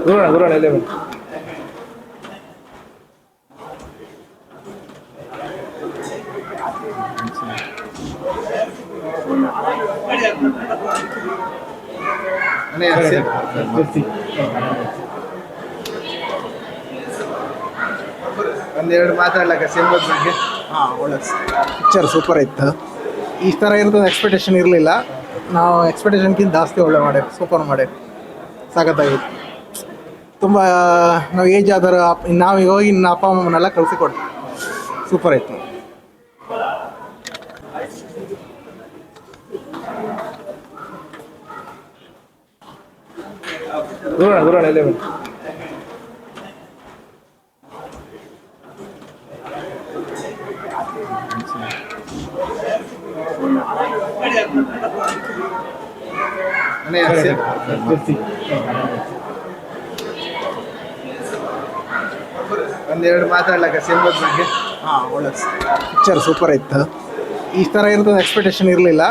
ದೂರ ಇಲ್ಲೇ ಬನ್ನಿ. ಒಂದೆರಡು ಮಾತಾಡ್ಲಕ್ಕ ಸಿನಿಮಾದ ಬಗ್ಗೆ. ಒಳ್ಳೆ ಪಿಕ್ಚರ್ ಸೂಪರ್ ಇತ್ತು. ಈ ಥರ ಇರೋದು ಎಕ್ಸ್ಪೆಕ್ಟೇಷನ್ ಇರಲಿಲ್ಲ. ನಾವು ಎಕ್ಸ್ಪೆಕ್ಟೇಷನ್ಗಿಂತ ಜಾಸ್ತಿ ಒಳ್ಳೆ ಮಾಡಿ ಸೂಪರ್ ಮಾಡಿ ಸಾಕತ್ತಾಗಿತ್ತು. ತುಂಬ ನಾವು ಏಜ್ ಆದರೂ ನಾವು ಈಗ ಹೋಗಿ ಇನ್ನು ಅಪ್ಪ ಅಮ್ಮನೆಲ್ಲ ಕಳಿಸಿಕೊಟ್ಟು ಸೂಪರ್ ಇತ್ತು. ದೂರ ಇಲ್ಲೇ ಬನ್ನಿ. ಒಂದೆರಡು ಮಾತಾಡ್ಲಕ್ಕ ಸಿನಿಮಾದ ಬಗ್ಗೆ. ಒಳ್ಳೆ ಪಿಕ್ಚರ್ ಸೂಪರ್ ಇತ್ತು. ಈ ಥರ ಇರೋದು ಎಕ್ಸ್ಪೆಕ್ಟೇಷನ್ ಇರಲಿಲ್ಲ.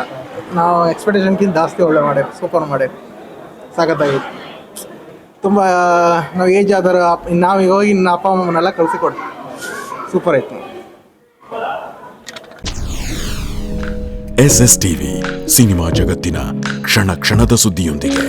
ನಾವು ಎಕ್ಸ್ಪೆಕ್ಟೇಷನ್ಗಿಂತ ಜಾಸ್ತಿ ಒಳ್ಳೆ ಮಾಡಿ ಸೂಪರ್ ಮಾಡಿ ಸಾಕತ್ತಾಗಿತ್ತು. ತುಂಬ ನಾವು ಏಜ್ ಆದರೂ ನಾವು ಈಗ ಹೋಗಿ ಇನ್ನು ಅಪ್ಪ ಅಮ್ಮನೆಲ್ಲ ಕಳಿಸಿಕೊಟ್ಟು ಸೂಪರ್ ಇತ್ತು. SS ಟಿವಿ ಸಿನಿಮಾ ಜಗತ್ತಿನ ಕ್ಷಣ ಕ್ಷಣದ ಸುದ್ದಿಯೊಂದಿಗೆ.